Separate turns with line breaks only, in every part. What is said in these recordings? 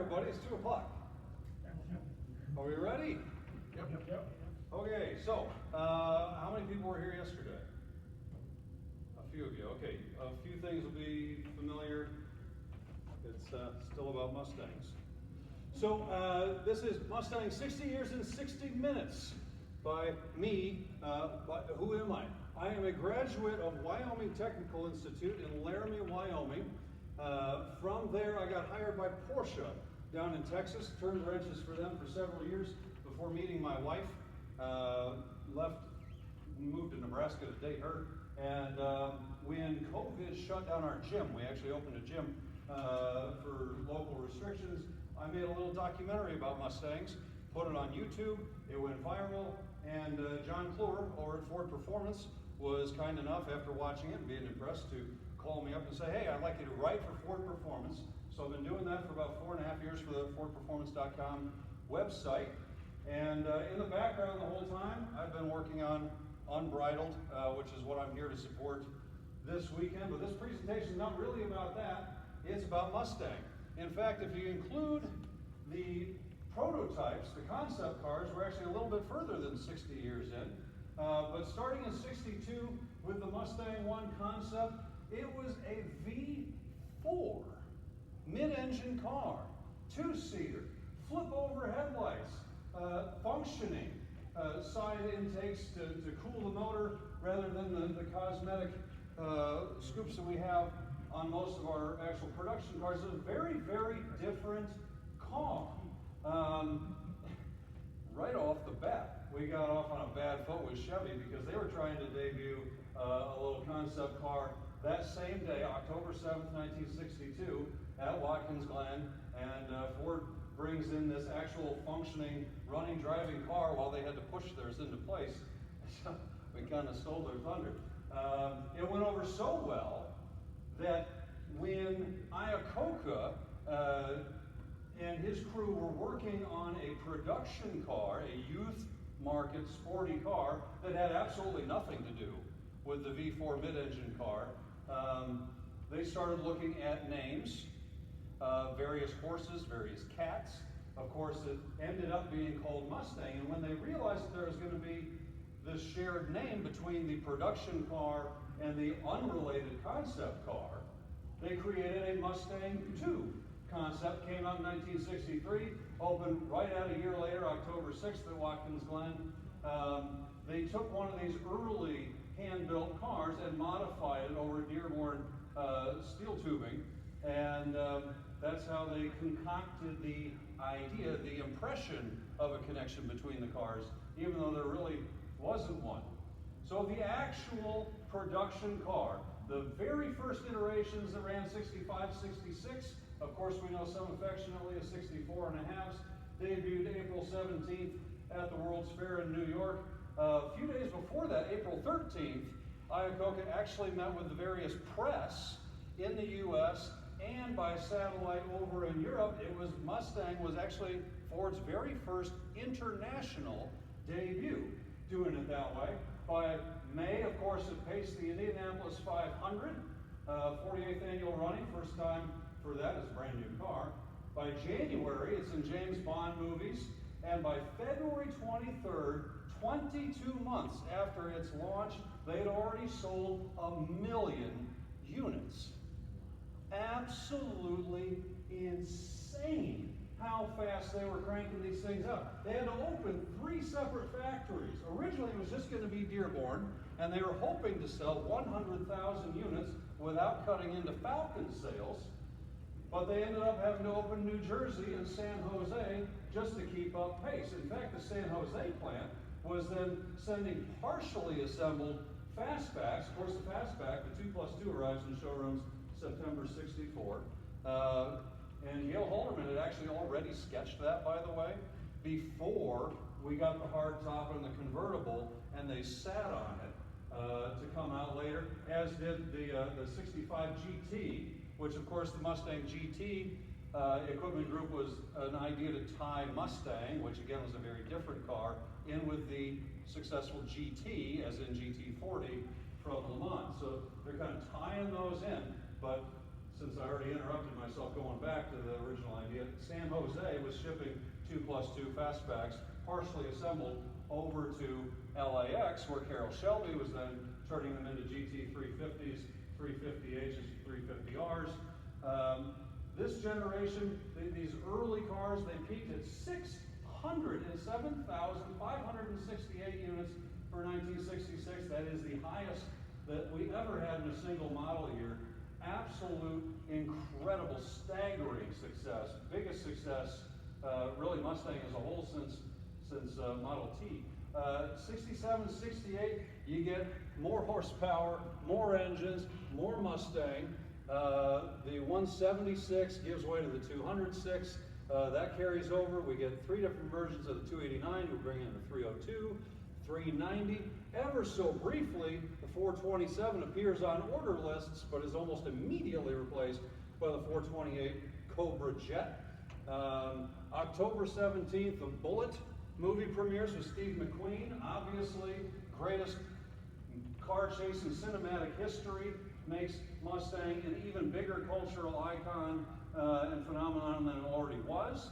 everybody, it's 2 o'clock. Are we ready?
Yep.
Okay, so how many people were here yesterday? A few of you. Okay, a few things will be familiar. It's still about Mustangs. So this is Mustang 60 Years in 60 Minutes by me. Who am I? I am a graduate of Wyoming Technical Institute in Laramie, Wyoming. From there, I got hired by Porsche down in Texas, turned wrenches for them for several years before meeting my wife. Moved to Nebraska to date her, and when COVID shut down our gym, we actually opened a gym for local restrictions. I made a little documentary about Mustangs, put it on YouTube, it went viral, and John Kluwer over at Ford Performance was kind enough, after watching it and being impressed, to call me up and say, hey, I'd like you to write for Ford Performance. So I've been doing that for about 4.5 years for the FordPerformance.com website. And in the background the whole time, I've been working on Unbridled, which is what I'm here to support this weekend. But this presentation is not really about that. It's about Mustang. In fact, if you include the prototypes, the concept cars, we're actually a little bit further than 60 years in. But starting in 62 with the Mustang 1 concept, it was a V4 mid-engine car, 2-seater, flip-over headlights, functioning side intakes to cool the motor rather than the cosmetic scoops that we have on most of our actual production cars. It's a very, very different car. Right off the bat, we got off on a bad foot with Chevy because they were trying to debut a little concept car that same day, October 7th, 1962, at Watkins Glen, and Ford brings in this actual functioning, running, driving car while they had to push theirs into place. So we kind of stole their thunder. It went over so well that when Iacocca and his crew were working on a production car, a youth market sporty car that had absolutely nothing to do with the V4 mid-engine car, they started looking at names, various horses, various cats. Of course, it ended up being called Mustang, and when they realized that there was going to be this shared name between the production car and the unrelated concept car, they created a Mustang 2 concept. Came out in 1963, opened right out a year later, October 6th at Watkins Glen. They took one of these early hand-built cars and modified it over Dearborn steel tubing, and that's how they concocted the idea, the impression of a connection between the cars, even though there really wasn't one. So the actual production car, the very first iterations that ran 65, 66, of course we know some affectionately as 64 and a halves, debuted April 17th at the World's Fair in New York. A few days before that, April 13th, Iacocca actually met with the various press in the US and by satellite over in Europe. Mustang was actually Ford's very first international debut, doing it that way. By May, of course, it paced the Indianapolis 500, 48th annual running, first time for that as a brand new car. By January, it's in James Bond movies, and by February 23rd, 22 months after its launch, they had already sold 1 million units. Absolutely insane how fast they were cranking these things up. They had to open 3 separate factories. Originally it was just going to be Dearborn, and they were hoping to sell 100,000 units without cutting into Falcon sales, but they ended up having to open New Jersey and San Jose just to keep up pace. In fact, the San Jose plant was then sending partially assembled fastbacks. Of course, the fastback, the 2+2, arrives in showrooms September 64. And Yale Halderman had actually already sketched that, by the way, before we got the hardtop and the convertible, and they sat on it to come out later, as did the 65 GT, which of course the Mustang GT equipment group was an idea to tie Mustang, which again was a very different car, in with the successful GT, as in GT40 from Le Mans. So they're kind of tying those in, but since I already interrupted myself going back to the original idea, San Jose was shipping 2+2 fastbacks, partially assembled, over to LAX, where Carroll Shelby was then turning them into GT 350s, 350Hs, 350Rs. This generation, these early cars, they peaked at 607,568 units for 1966. That is the highest that we ever had in a single model year. Absolute, incredible, staggering success. Biggest success, really Mustang as a whole since Model T. 67, 68, you get more horsepower, more engines, more Mustang. The 176 gives way to the 206. That carries over. We get 3 different versions of the 289. We bring in the 302, 390. Ever so briefly, the 427 appears on order lists, but is almost immediately replaced by the 428 Cobra Jet. October 17th, the Bullet movie premieres with Steve McQueen. Obviously, greatest car chase in cinematic history. Makes Mustang an even bigger cultural icon and phenomenon than it already was.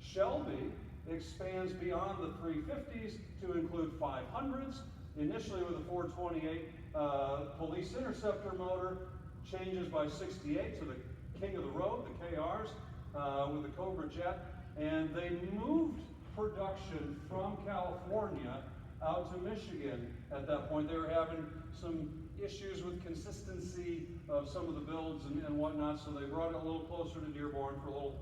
Shelby expands beyond the 350s to include 500s, initially with a 428 Police Interceptor motor, changes by 68 to the king of the road, the KRs, with the Cobra Jet, and they moved production from California out to Michigan at that point. They were having some issues with consistency of some of the builds and whatnot, so they brought it a little closer to Dearborn for a little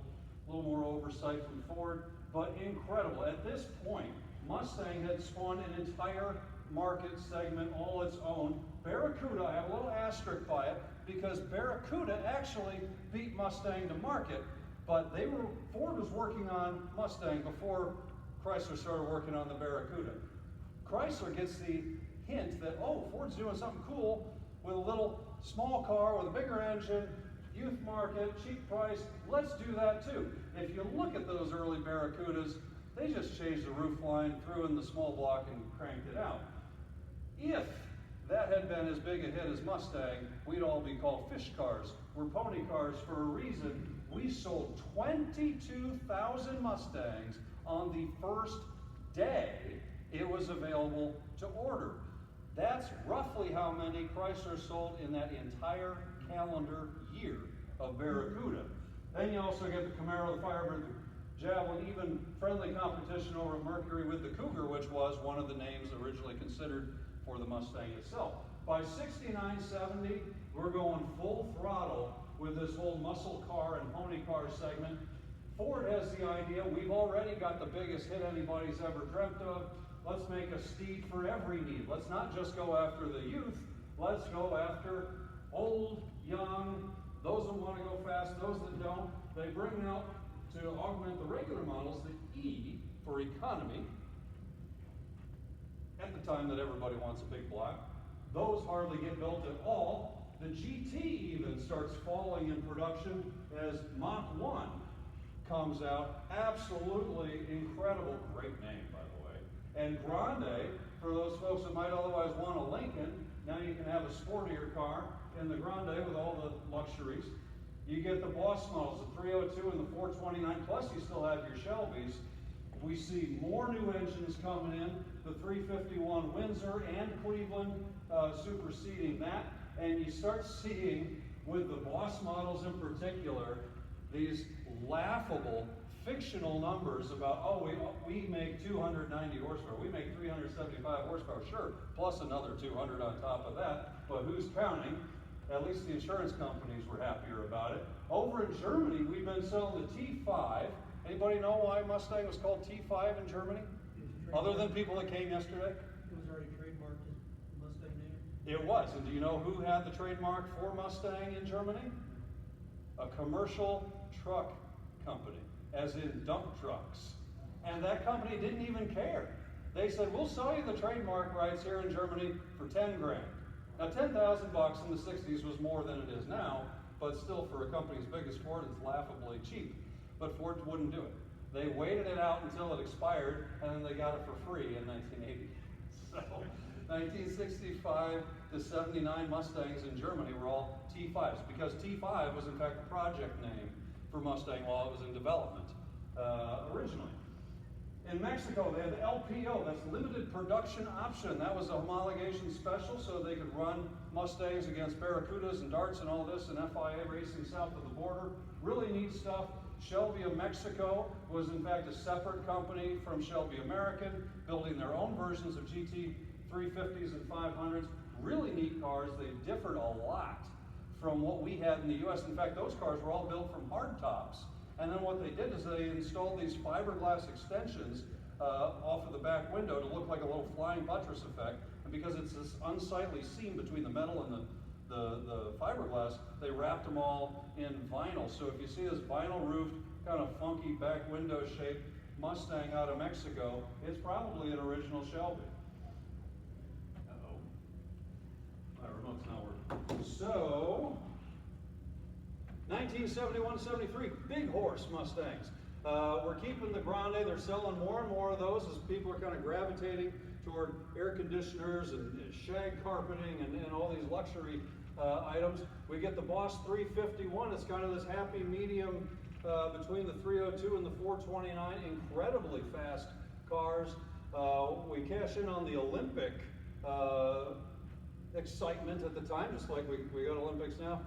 more oversight from Ford. But incredible. At this point, Mustang had spawned an entire market segment all its own. Barracuda, I have a little asterisk by it, because Barracuda actually beat Mustang to market, but Ford was working on Mustang before Chrysler started working on the Barracuda. Chrysler gets the hint that, oh, Ford's doing something cool with a little small car with a bigger engine, youth market, cheap price, let's do that too. If you look at those early Barracudas, they just changed the roof line, threw in the small block, and cranked it out. If that had been as big a hit as Mustang, we'd all be called fish cars. We're pony cars for a reason. We sold 22,000 Mustangs on the first day it was available to order. That's roughly how many Chrysler sold in that entire calendar year of Barracuda. Then you also get the Camaro, the Firebird, the Javelin, even friendly competition over Mercury with the Cougar, which was one of the names originally considered for the Mustang itself. By 69, 70, we're going full throttle with this whole muscle car and pony car segment. Ford has the idea, we've already got the biggest hit anybody's ever dreamt of. Let's make a steed for every need. Let's not just go after the youth, let's go after old, young, those that want to go fast, those that don't. They bring out, to augment the regular models, the E for economy. At the time that everybody wants a big block. Those hardly get built at all. The GT even starts falling in production as Mach 1 comes out. Absolutely incredible, great name by the way. And Grande, for those folks that might otherwise want a Lincoln, now you can have a sportier car in the Grande with all the luxuries. You get the Boss models, the 302 and the 429, plus you still have your Shelbys. We see more new engines coming in, the 351 Windsor and Cleveland superseding that, and you start seeing, with the Boss models in particular, these laughable, fictional numbers about, oh, we make 290 horsepower, we make 375 horsepower, sure, plus another 200 on top of that, but who's counting? At least the insurance companies were happier about it. Over in Germany, we've been selling the T5. Anybody know why Mustang was called T5 in Germany? Other than people that came yesterday?
It was already trademarked as Mustang name?
It was. And do you know who had the trademark for Mustang in Germany? A commercial truck company, as in dump trucks. And that company didn't even care. They said, we'll sell you the trademark rights here in Germany for 10 grand. Now, 10,000 bucks in the 60s was more than it is now, but still for a company as big as Ford, it's laughably cheap. But Ford wouldn't do it. They waited it out until it expired, and then they got it for free in 1980. So 1965 to 79 Mustangs in Germany were all T5s, because T5 was in fact a project name for Mustang while it was in development originally. In Mexico, they had the LPO, that's limited production option. That was a homologation special so they could run Mustangs against Barracudas and Darts and all this, and FIA racing south of the border. Really neat stuff. Shelby of Mexico was in fact a separate company from Shelby American, building their own versions of GT 350s and 500s. Really neat cars. They differed a lot from what we had in the US. In fact, those cars were all built from hardtops. And then what they did is they installed these fiberglass extensions off of the back window to look like a little flying buttress effect. And because it's this unsightly seam between the metal and the fiberglass, they wrapped them all in vinyl. So if you see this vinyl roofed, kind of funky back window shaped Mustang out of Mexico, it's probably an original Shelby. Uh-oh. My remote's not working. So, 1971-73, big horse Mustangs. We're keeping the Grande. They're selling more and more of those as people are kind of gravitating toward air conditioners and shag carpeting and all these luxury items. We get the Boss 351. It's kind of this happy medium between the 302 and the 429. Incredibly fast cars. We cash in on the Olympic excitement at the time, just like we got Olympics now.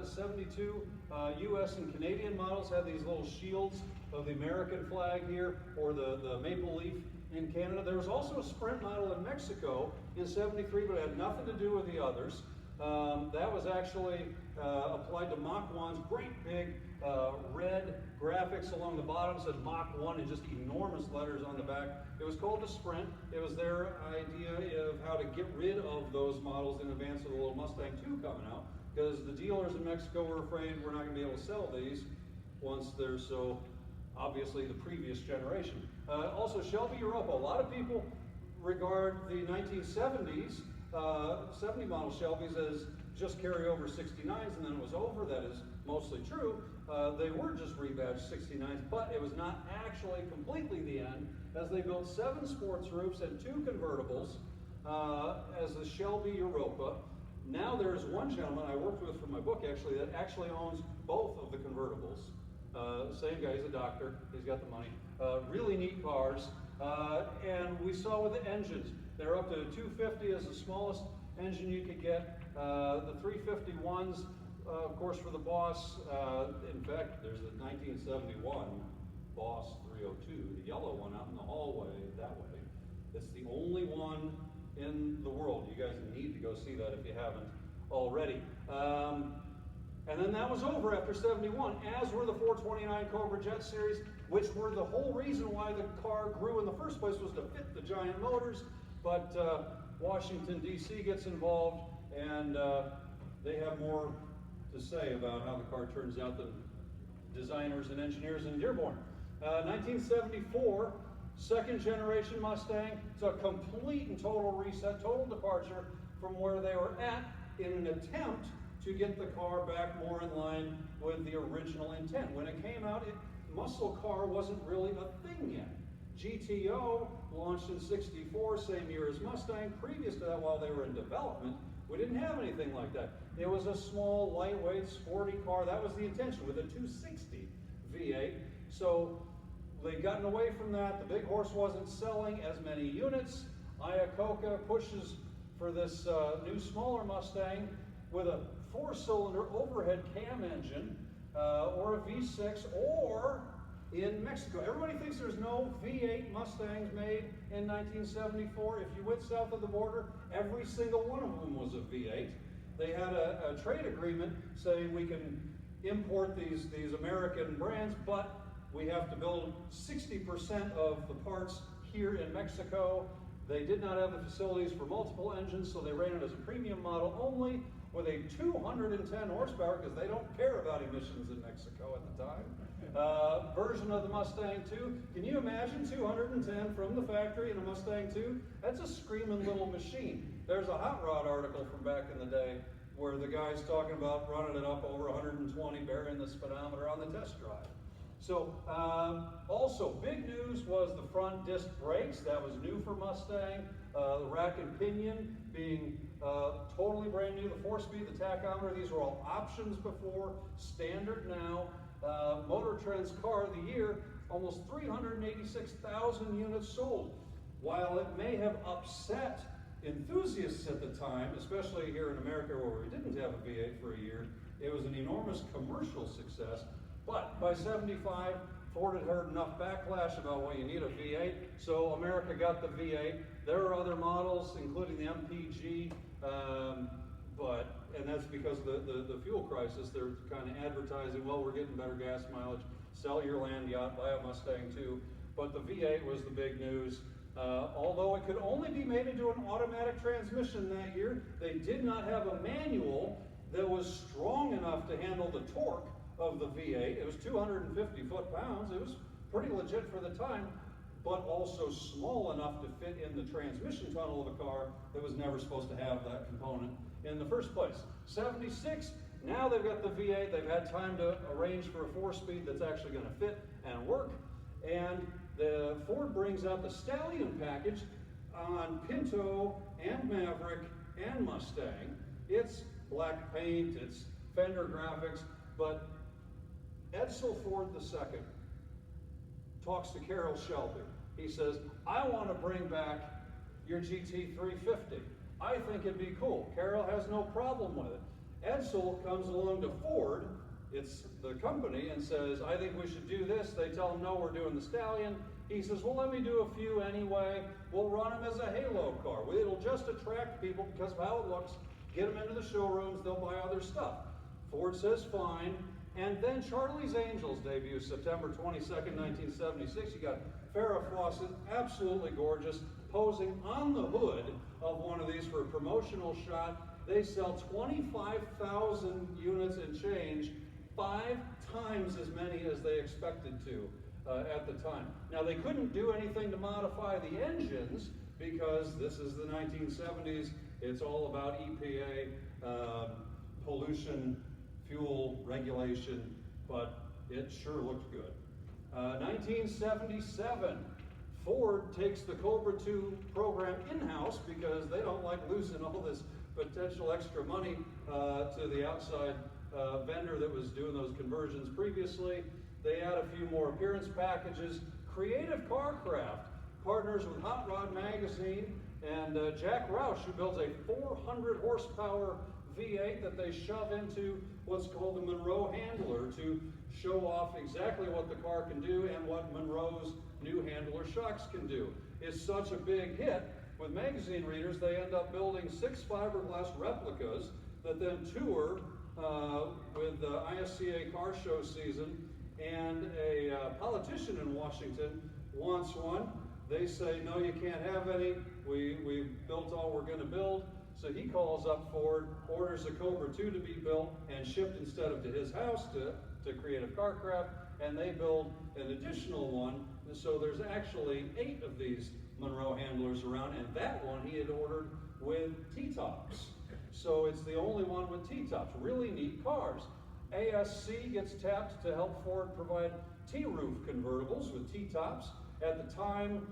72 US and Canadian models had these little shields of the American flag here, or the maple leaf in Canada. There was also a Sprint model in Mexico in 73, but it had nothing to do with the others. That was actually applied to Mach 1's great big red graphics along the bottom, said Mach 1 in just enormous letters on the back. It was called the Sprint. It was their idea of how to get rid of those models in advance of the little Mustang 2 coming out, because the dealers in Mexico were afraid we're not going to be able to sell these once they're so obviously the previous generation. Also Shelby Europa. A lot of people regard the 1970s 70 model Shelbys as just carryover 69s and then it was over. That is mostly true. They were just rebadged 69s, but it was not actually completely the end, as they built 7 sports roofs and 2 convertibles as the Shelby Europa. Now there's one gentleman I worked with for my book actually that actually owns both of the convertibles. Same guy, he's a doctor, he's got the money. Really neat cars. And we saw with the engines, they're up to 250 as the smallest engine you could get. The 351s, of course, for the Boss. In fact, there's a 1971 Boss 302, the yellow one out in the hallway that way. It's the only one in the world. You guys need to go see that if you haven't already. And then that was over after 71, as were the 429 Cobra Jet Series, which were the whole reason why the car grew in the first place, was to fit the giant motors. But Washington, D.C. gets involved, and they have more to say about how the car turns out than designers and engineers in Dearborn. 1974, second generation Mustang. It's a complete and total reset, total departure from where they were at in an attempt to get the car back more in line with the original intent. When it came out, muscle car wasn't really a thing yet. GTO launched in 64, same year as Mustang. Previous to that, while they were in development, we didn't have anything like that. It was a small, lightweight, sporty car. That was the intention, with a 260 V8. So they'd gotten away from that. The big horse wasn't selling as many units. Iacocca pushes for this new, smaller Mustang with a 4-cylinder overhead cam engine, or a V6, or in Mexico. Everybody thinks there's no V8 Mustangs made in 1974. If you went south of the border, every single one of them was a V8. They had a trade agreement saying we can import these American brands, but we have to build 60% of the parts here in Mexico. They did not have the facilities for multiple engines, so they ran it as a premium model only, with a 210 horsepower, because they don't care about emissions in Mexico at the time. Version of the Mustang 2. Can you imagine 210 from the factory in a Mustang 2? That's a screaming little machine. There's a Hot Rod article from back in the day where the guy's talking about running it up over 120, burying the speedometer on the test drive. So, also, big news was the front disc brakes. That was new for Mustang. The rack and pinion being totally brand new. The 4-speed, the tachometer, these were all options before, standard now. Motor Trend's car of the year, almost 386,000 units sold. While it may have upset enthusiasts at the time, especially here in America where we didn't have a V8 for a year, it was an enormous commercial success. But by 75, Ford had heard enough backlash about, well, you need a V8, so America got the V8. There are other models, including the MPG, and that's because of the fuel crisis. They're kind of advertising, well, we're getting better gas mileage, sell your land yacht, buy a Mustang too. But the V8 was the big news. Although it could only be made into an automatic transmission that year, they did not have a manual that was strong enough to handle the torque of the V8. It was 250 foot-pounds. It was pretty legit for the time, but also small enough to fit in the transmission tunnel of a car that was never supposed to have that component in the first place. 76, now they've got the V8. They've had time to arrange for a 4-speed that's actually going to fit and work. And the Ford brings out the Stallion package on Pinto and Maverick and Mustang. It's black paint, it's fender graphics, but Edsel Ford II talks to Carroll Shelby. He says, I want to bring back your GT350. I think it'd be cool. Carroll has no problem with it. Edsel comes along to Ford, it's the company, and says, I think we should do this. They tell him, no, we're doing the Stallion. He says, well, let me do a few anyway. We'll run them as a halo car. It'll just attract people because of how it looks. Get them into the showrooms, they'll buy other stuff. Ford says, fine. And then Charlie's Angels debuts September 22nd, 1976. You got Farrah Fawcett, absolutely gorgeous, posing on the hood of one of these for a promotional shot. They sell 25,000 units and change, 5 times as many as they expected to at the time. Now, they couldn't do anything to modify the engines because this is the 1970s. It's all about EPA, pollution, fuel regulation, but it sure looked good. 1977, Ford takes the Cobra II program in-house because they don't like losing all this potential extra money to the outside vendor that was doing those conversions previously. They add a few more appearance packages. Creative Carcraft partners with Hot Rod Magazine and Jack Roush, who builds a 400 horsepower V8 that they shove into what's called the Monroe Handler to show off exactly what the car can do and what Monroe's new handler shocks can do. It's such a big hit with magazine readers, they end up building 6 fiberglass replicas that then tour with the ISCA car show season, and a politician in Washington wants one. They say, no, you can't have any. We built all we're going to build. So he calls up Ford, orders a Cobra II to be built and shipped instead of to his house to Creative Carcraft, and they build an additional one. So there's actually 8 of these Monroe handlers around, and that one he had ordered with T-tops. So it's the only one with T-tops. Really neat cars. ASC gets tapped to help Ford provide T-roof convertibles with T-tops. At the time,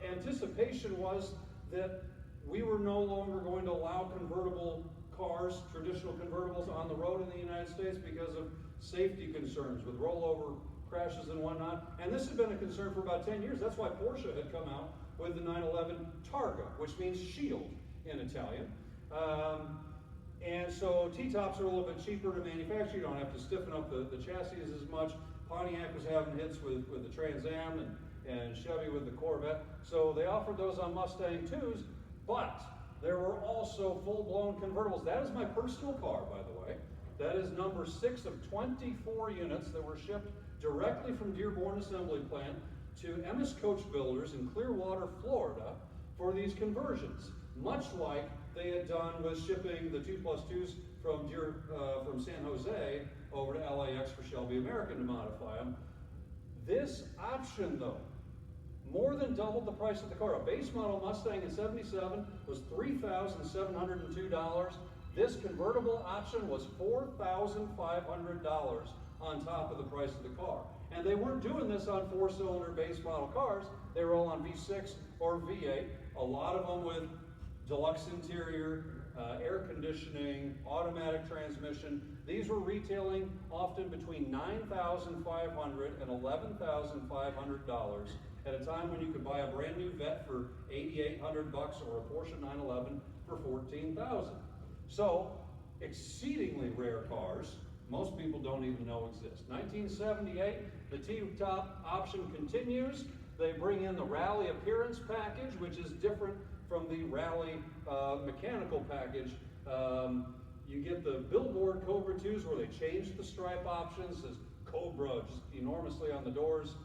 anticipation was that we were no longer going to allow convertible cars, traditional convertibles, on the road in the United States because of safety concerns with rollover crashes and whatnot. And this had been a concern for about 10 years. That's why Porsche had come out with the 911 Targa, which means shield in Italian. And so T-tops are a little bit cheaper to manufacture. You don't have to stiffen up the chassis as much. Pontiac was having hits with the Trans Am and Chevy with the Corvette. So they offered those on Mustang 2s, but there were also full-blown convertibles. That is my personal car, by the way. That is number 6 of 24 units that were shipped directly from Dearborn Assembly Plant to Emmis Coach Builders in Clearwater, Florida for these conversions, much like they had done with shipping the 2+2s from San Jose over to LAX for Shelby American to modify them. This option, though, more than doubled the price of the car. A base model Mustang in '77 was $3,702. This convertible option was $4,500 on top of the price of the car. And they weren't doing this on 4-cylinder base model cars. They were all on V6 or V8, a lot of them with deluxe interior, air conditioning, automatic transmission. These were retailing often between $9,500 and $11,500 at a time when you could buy a brand new Vet for $8,800 or a Porsche 911 for $14,000. So, exceedingly rare cars. Most people don't even know exist. 1978, the T-top option continues. They bring in the Rally Appearance package, which is different from the Rally mechanical package. You get the Billboard Cobra 2s where they changed the stripe options, says Cobra just enormously on the doors.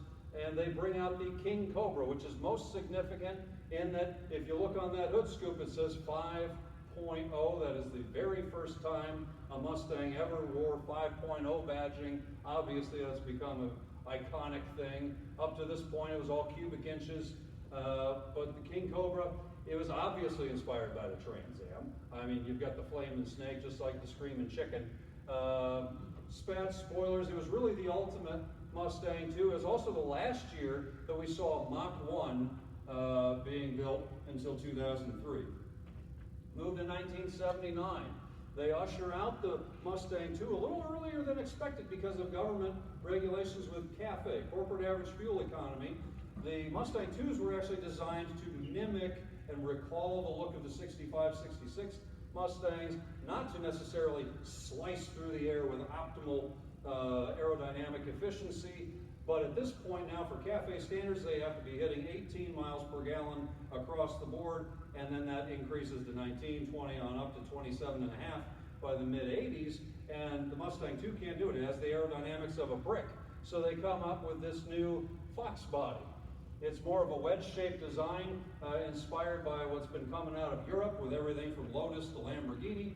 And they bring out the King Cobra, which is most significant in that if you look on that hood scoop, it says 5.0. That is the very first time a Mustang ever wore 5.0 badging. Obviously, that's become an iconic thing. Up to this point, it was all cubic inches. But the King Cobra, it was obviously inspired by the Trans Am. I mean, you've got the Flamin' Snake, just like the Screamin' Chicken. Spats, spoilers, it was really the ultimate Mustang too. It was also the last year that we saw Mach 1 being built until 2003. Moved to 1979. They usher out the Mustang 2 a little earlier than expected because of government regulations with CAFE, corporate average fuel economy. The Mustang 2s were actually designed to mimic and recall the look of the 65, 66 Mustangs, not to necessarily slice through the air with optimal aerodynamic efficiency, but at this point now for CAFE standards they have to be hitting 18 miles per gallon across the board, and then that increases to 19, 20 on up to 27 and a half by the mid-80s, and the Mustang 2 can't do it. It has the aerodynamics of a brick, so they come up with this new Fox body. It's more of a wedge-shaped design, inspired by what's been coming out of Europe with everything from Lotus to Lamborghini.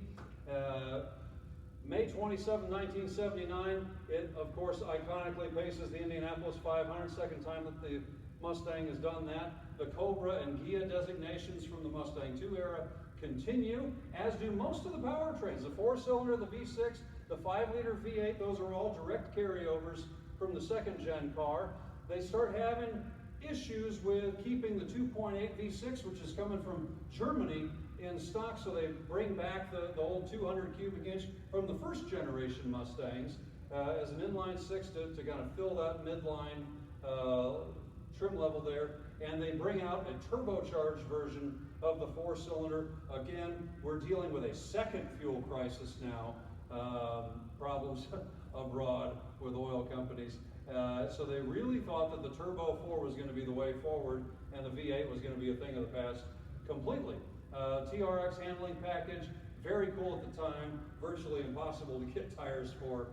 May 27, 1979, it of course iconically paces the Indianapolis 500, second time that the Mustang has done that. The Cobra and Ghia designations from the Mustang 2 era continue, as do most of the powertrains. The 4-cylinder, the V6, the 5-liter V8, those are all direct carryovers from the second-gen car. They start having issues with keeping the 2.8 V6, which is coming from Germany, in stock, so they bring back the old 200 cubic inch from the first generation Mustangs as an inline 6 to kind of fill that midline trim level there, and they bring out a turbocharged version of the 4-cylinder. Again, we're dealing with a second fuel crisis now, problems abroad with oil companies. So they really thought that the Turbo 4 was going to be the way forward, and the V8 was going to be a thing of the past completely. TRX handling package, very cool at the time, virtually impossible to get tires for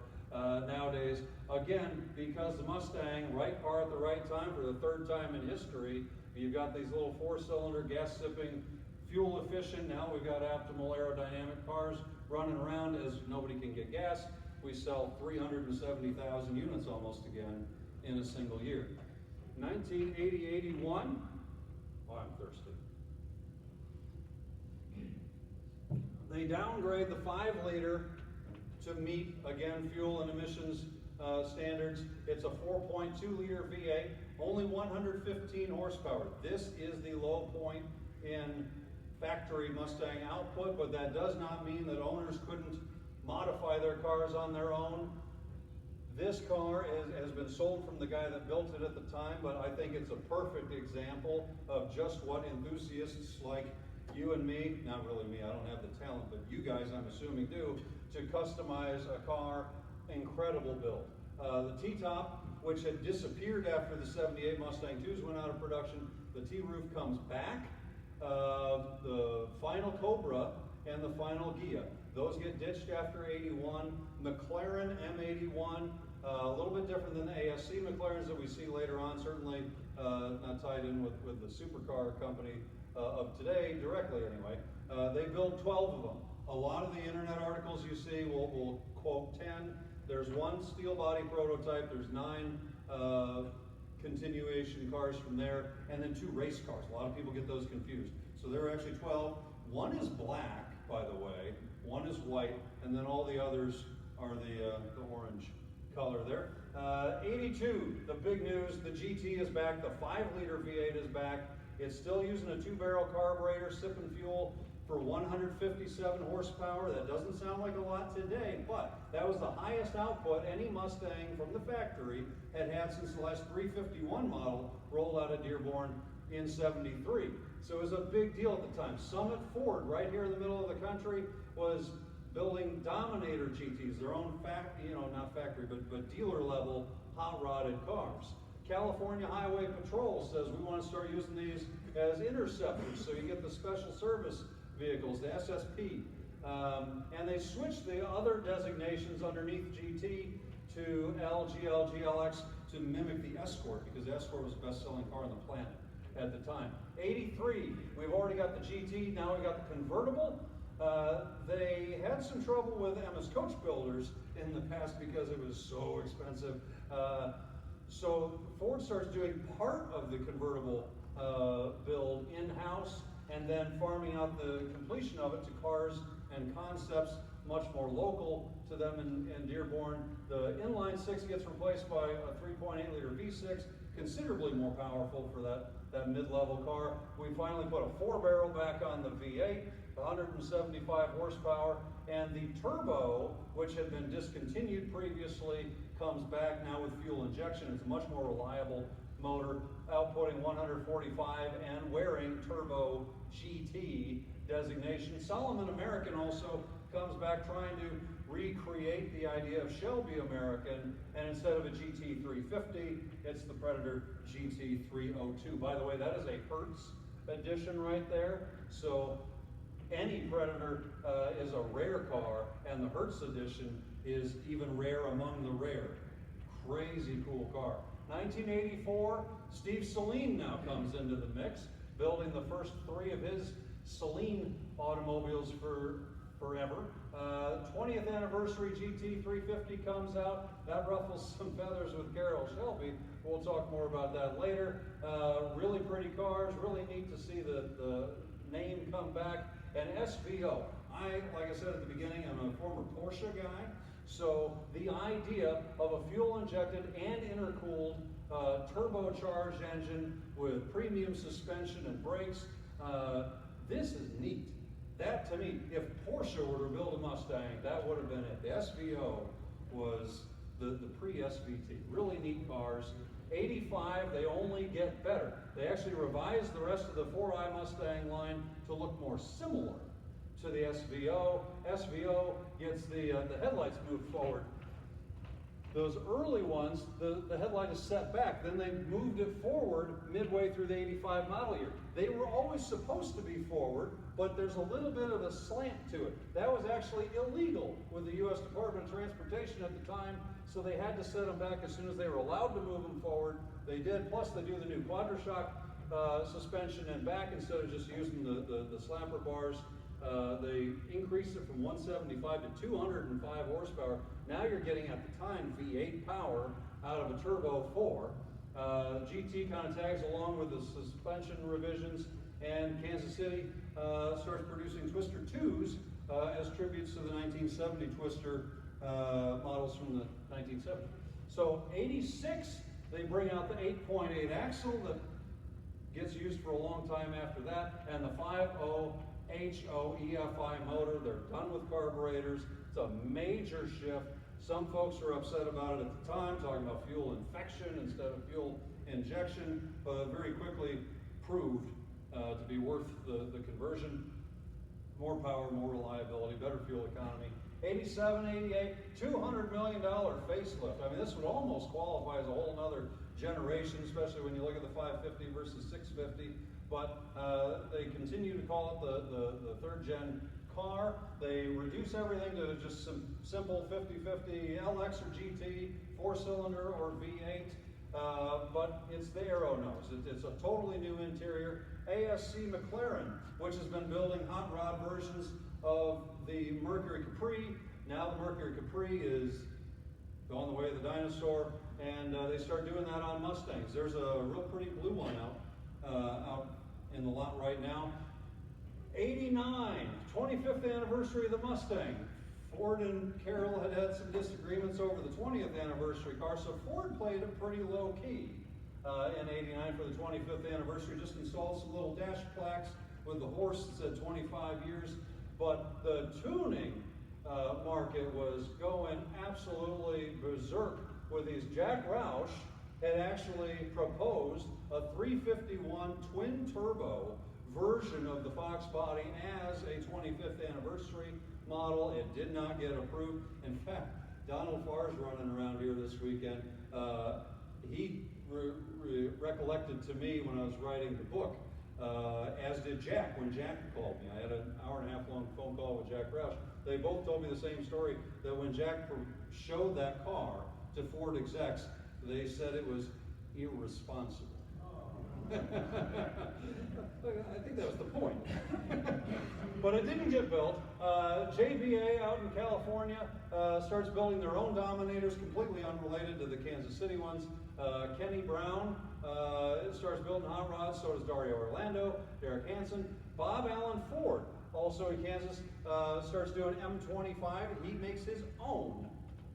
nowadays. Again, because the Mustang, right car at the right time for the third time in history. You've got these little 4-cylinder, gas-sipping, fuel-efficient. Now we've got optimal aerodynamic cars running around as nobody can get gas. We sell 370,000 units almost again in a single year. 1980-81, oh, I'm thirsty. They downgrade the 5-liter to meet, again, fuel and emissions standards. It's a 4.2-liter V8, only 115 horsepower. This is the low point in factory Mustang output, but that does not mean that owners couldn't modify their cars on their own. This car has been sold from the guy that built it at the time, but I think it's a perfect example of just what enthusiasts like you and me, not really me, I don't have the talent, but you guys I'm assuming do, to customize a car. Incredible build. The T-top, which had disappeared after the 78 Mustang 2s went out of production, the T-roof comes back. The final Cobra and the final Ghia, those get ditched after 81. McLaren M81, a little bit different than the ASC McLarens that we see later on, certainly not tied in with the supercar company of today, directly anyway. They build 12 of them. A lot of the internet articles you see will quote 10. There's one steel body prototype, there's 9 continuation cars from there, and then 2 race cars. A lot of people get those confused. So there are actually 12. One is black, by the way, one is white, and then all the others are the orange color there. 82, the big news, the GT is back, the 5-liter V8 is back. It's still using a 2-barrel carburetor, sipping fuel for 157 horsepower. That doesn't sound like a lot today, but that was the highest output any Mustang from the factory had since the last 351 model rolled out of Dearborn in '73. So it was a big deal at the time. Summit Ford, right here in the middle of the country, was building Dominator GTs, their own not factory, but dealer level hot rodded cars. California Highway Patrol says we want to start using these as interceptors, so you get the special service vehicles, the SSP. And they switched the other designations underneath GT to LGL, GLX to mimic the Escort, because the Escort was the best-selling car on the planet at the time. 83, we've already got the GT, now we got the convertible. They had some trouble with MS coach builders in the past because it was so expensive. So Ford starts doing part of the convertible build in-house and then farming out the completion of it to Cars and Concepts, much more local to them in Dearborn. The inline 6 gets replaced by a 3.8-liter V6, considerably more powerful for that mid-level car. We finally put a 4-barrel back on the V8, 175 horsepower, and the turbo, which had been discontinued previously, comes back now with fuel injection. It's a much more reliable motor, outputting 145 and wearing turbo GT designation. Solomon American also comes back trying to recreate the idea of Shelby American, and instead of a GT350, it's the Predator GT302. By the way, that is a Hertz edition right there, so any Predator is a rare car, and the Hertz edition is even rare among the rare. Crazy cool car. 1984, Steve Saleen now comes into the mix, building the first 3 of his Saleen automobiles forever. 20th anniversary GT350 comes out. That ruffles some feathers with Carroll Shelby. We'll talk more about that later. Really pretty cars, really neat to see the name come back. And SVO, like I said at the beginning, I'm a former Porsche guy. So the idea of a fuel-injected and intercooled turbocharged engine with premium suspension and brakes, this is neat. That, to me, if Porsche were to build a Mustang, that would have been it. The SVO was the pre-SVT. Really neat cars. 85, they only get better. They actually revised the rest of the 4i Mustang line to look more similar to the SVO. SVO gets the headlights moved forward. Those early ones, the headlight is set back. Then they moved it forward midway through the 85 model year. They were always supposed to be forward, but there's a little bit of a slant to it. That was actually illegal with the U.S. Department of Transportation at the time, so they had to set them back as soon as they were allowed to move them forward. They did, plus they do the new quadra-shock suspension and back instead of just using the slapper bars. They increased it from 175 to 205 horsepower. Now you're getting, at the time, V8 power out of a Turbo 4. GT kind of tags along with the suspension revisions, and Kansas City starts producing Twister 2s as tributes to the 1970 Twister models from the 1970s. So 86, they bring out the 8.8 axle that gets used for a long time after that, and the 5.0 HO EFI motor. They're done with carburetors. It's a major shift. Some folks were upset about it at the time, talking about fuel infection instead of fuel injection, but very quickly proved to be worth the conversion. More power, more reliability, better fuel economy. 87, 88, $200 million facelift. I mean, this would almost qualify as a whole nother generation, especially when you look at the 550 versus 650. But they continue to call it the third-gen car. They reduce everything to just some simple 50-50 LX or GT, 4-cylinder or V8, but it's the Aero nose. It's a totally new interior. ASC McLaren, which has been building hot rod versions of the Mercury Capri. Now the Mercury Capri is going the way of the dinosaur, and they start doing that on Mustangs. There's a real pretty blue one out in the lot right now. 89, 25th anniversary of the Mustang. Ford and Carroll had some disagreements over the 20th anniversary car, so Ford played it pretty low key in '89 for the 25th anniversary. Just installed some little dash plaques with the horse that said 25 years. But the tuning market was going absolutely berserk with these. Jack Roush had actually proposed a 351 twin turbo version of the Fox body as a 25th anniversary model. It did not get approved. In fact, Donald Farr's running around here this weekend. He recollected to me when I was writing the book, as did Jack when Jack called me. I had an hour-and-a-half long phone call with Jack Roush. They both told me the same story, that when Jack showed that car to Ford execs, they said it was irresponsible. I think that was the point. But it didn't get built. JBA out in California starts building their own Dominators, completely unrelated to the Kansas City ones. Kenny Brown starts building hot rods, so does Dario Orlando, Derek Hansen. Bob Allen Ford, also in Kansas, starts doing M25. He makes his own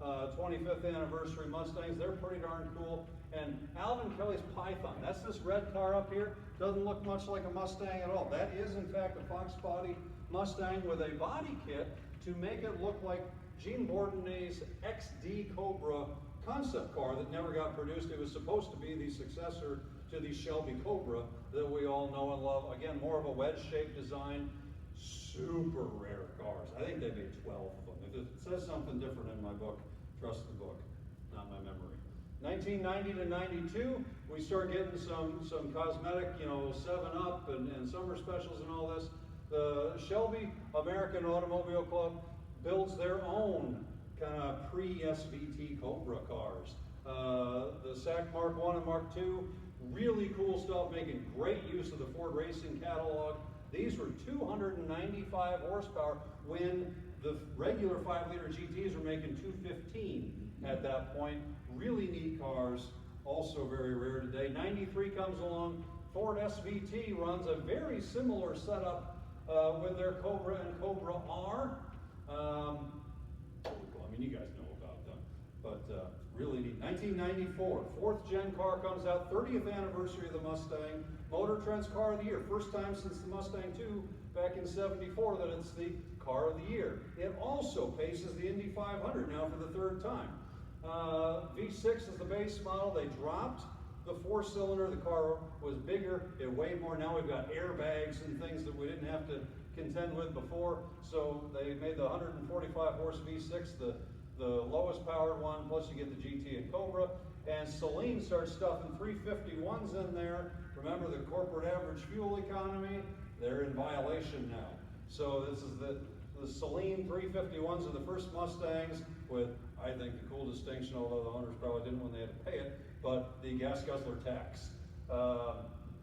25th anniversary Mustangs. They're pretty darn cool. And Alvin Kelly's Python, that's this red car up here. Doesn't look much like a Mustang at all. That is, in fact, a Fox body Mustang with a body kit to make it look like Gene Bourdonnais' XD Cobra concept car that never got produced. It was supposed to be the successor to the Shelby Cobra that we all know and love. Again, more of a wedge-shaped design. Super rare cars. I think they made 12 of them. If it says something different in my book, trust the book, not my memory. 1990 to 92, we start getting some cosmetic, 7-Up and summer specials and all this. The Shelby American Automobile Club builds their own kind of pre-SVT Cobra cars. The SAC Mark I and Mark II, really cool stuff, making great use of the Ford Racing catalog. These were 295 horsepower when the regular 5-liter GTs were making 215 at that point. Really neat cars, also very rare today. 93 comes along. Ford SVT runs a very similar setup with their Cobra and Cobra R. You guys know about them, but really neat. 1994, 4th gen car comes out, 30th anniversary of the Mustang. Motor Trend's Car of the Year. First time since the Mustang 2 back in '74 that it's the Car of the Year. It also paces the Indy 500 now for the 3rd time. V6 is the base model. They dropped the 4-cylinder. The car was bigger. It weighed more. Now we've got airbags and things that we didn't have to contend with before. So they made the 145 horse V6 the lowest powered one, plus you get the GT and Cobra. And Saleen starts stuffing 351s in there. Remember the corporate average fuel economy? They're in violation now. So this is the Saleen 351s are the first Mustangs with, I think, the cool distinction, although the owners probably didn't when they had to pay it, but the gas guzzler tax.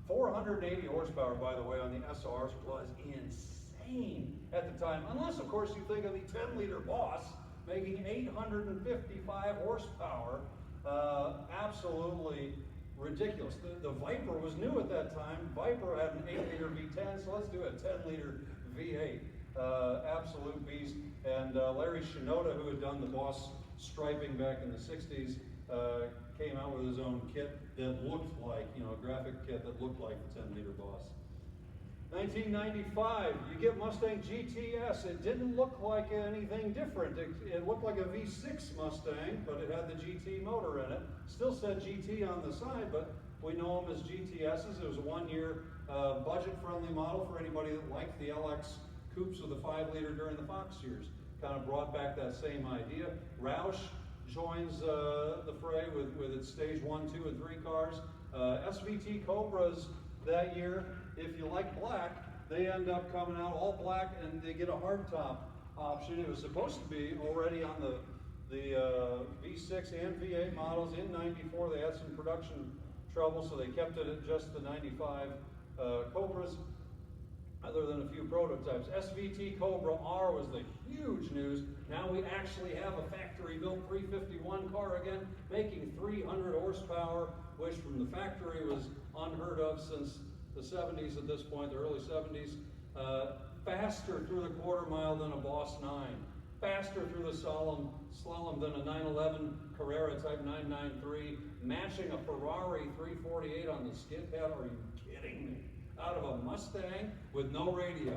480 horsepower, by the way, on the SRs was insane at the time. Unless, of course, you think of the 10-liter Boss making 855 horsepower. Absolutely ridiculous. The Viper was new at that time. Viper had an 8-liter V10, so let's do a 10-liter V8. Absolute beast. And Larry Shinoda, who had done the Boss striping back in the 60s, came out with his own kit that looked like, a graphic kit that looked like the 10-liter Boss. 1995, you get Mustang GTS. It didn't look like anything different. It looked like a V6 Mustang, but it had the GT motor in it. Still said GT on the side, but we know them as GTSs. It was a 1-year budget-friendly model for anybody that liked the LX coupes with a 5-liter during the Fox years. Kind of brought back that same idea. Roush joins the fray with its stage 1, 2, and 3 cars. SVT Cobras that year, if you like black, they end up coming out all black and they get a hardtop option. It was supposed to be already on the V6 and V8 models in '94. They had some production trouble, so they kept it at just the 95 Cobras, other than a few prototypes. SVT Cobra R was the huge news. Now we actually have a factory-built 351 car again, making 300 horsepower, which from the factory was unheard of since the 70s at this point, the early 70s. Faster through the quarter mile than a Boss 9. faster through the slalom than a 911 Carrera Type 993, matching a Ferrari 348 on the skid pad. Are you kidding me? Out of a Mustang with no radio.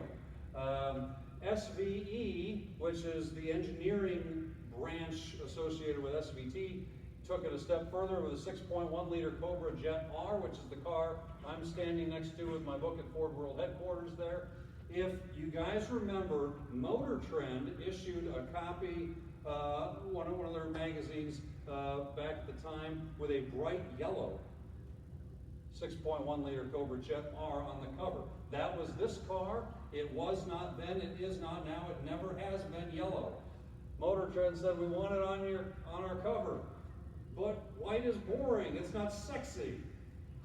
SVE, which is the engineering branch associated with SVT, took it a step further with a 6.1 liter Cobra Jet R, which is the car I'm standing next to with my book at Ford World headquarters there. If you guys remember, Motor Trend issued a copy, one of their magazines back at the time, with a bright yellow 6.1 liter Cobra Jet R on the cover. That was this car. It was not then, it is not now, it never has been yellow. Motor Trend said, we want it on our cover. But white is boring, it's not sexy.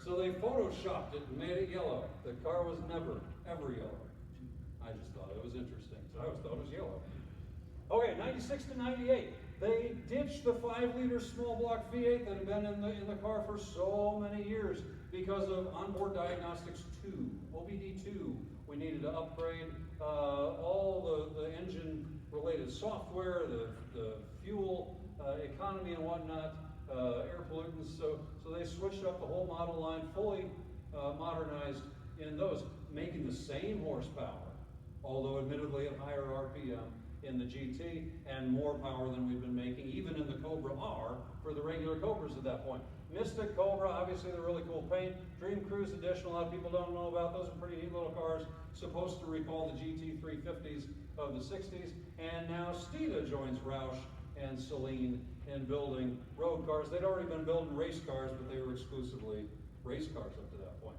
So they photoshopped it and made it yellow. The car was never, ever yellow. I just thought it was interesting. So I always thought it was yellow. Okay, 96 to 98. They ditched the 5-liter small block V8 that had been in the car for so many years because of onboard diagnostics 2, OBD 2. We needed to upgrade all the engine related software, the fuel economy and whatnot, air pollutants. So they switched up the whole model line, fully modernized in those, making the same horsepower, although admittedly at higher RPM in the GT, and more power than we've been making, even in the Cobra R for the regular Cobras at that point. Mystic Cobra, obviously the really cool paint. Dream Cruise Edition, a lot of people don't know about. Those are pretty neat little cars, supposed to recall the GT 350s of the 60s. And now Steeda joins Roush and Celine in building road cars. They'd already been building race cars, but they were exclusively race cars up to that point.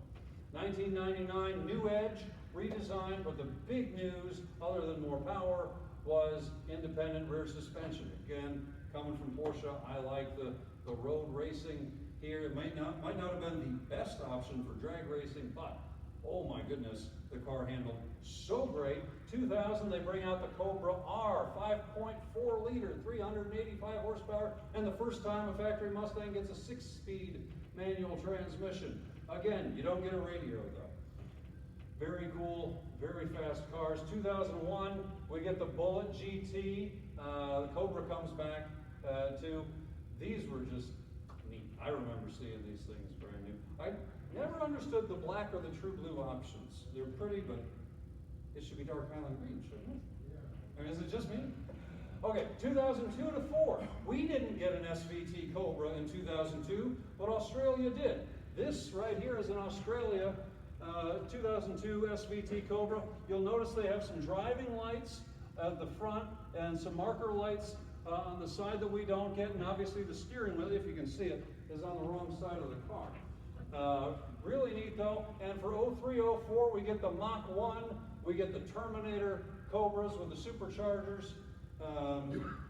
1999, New Edge, redesigned, but the big news, other than more power, was independent rear suspension. Again, coming from Porsche, I like the road racing here. It might not have been the best option for drag racing, but oh my goodness, the car handled so great. 2000, they bring out the Cobra R, 5.4 liter, 385 horsepower, and the first time a factory Mustang gets a 6-speed manual transmission. Again, you don't get a radio though. Very cool, very fast cars. 2001, we get the Bullet GT. The Cobra comes back too. These were just neat. I remember seeing these things brand new. I never understood the black or the true blue options. They're pretty, but it should be dark island green, shouldn't it? Yeah. I mean, is it just me? Okay, 2002 to 4. We didn't get an SVT Cobra in 2002, but Australia did. This right here is in Australia. 2002 SVT Cobra. You'll notice they have some driving lights at the front and some marker lights on the side that we don't get, and obviously the steering wheel, if you can see it, is on the wrong side of the car. Really neat though, and for 03, 04 we get the Mach 1, we get the Terminator Cobras with the superchargers.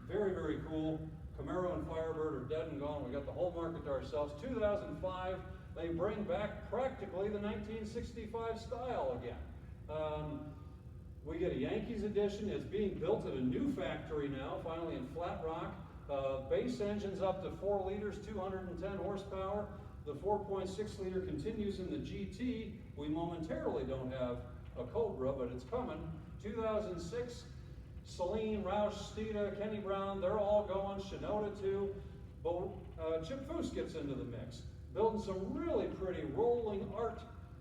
Very, very cool. Camaro and Firebird are dead and gone. We got the whole market to ourselves. 2005, they bring back practically the 1965 style again. We get a Yankees edition. It's being built at a new factory now, finally in Flat Rock. Base engine's up to 4 liters, 210 horsepower. The 4.6 liter continues in the GT. We momentarily don't have a Cobra, but it's coming. 2006, Celine, Roush, Steeda, Kenny Brown, they're all going. Shinoda too. But Chip Foose gets into the mix, building some really pretty rolling art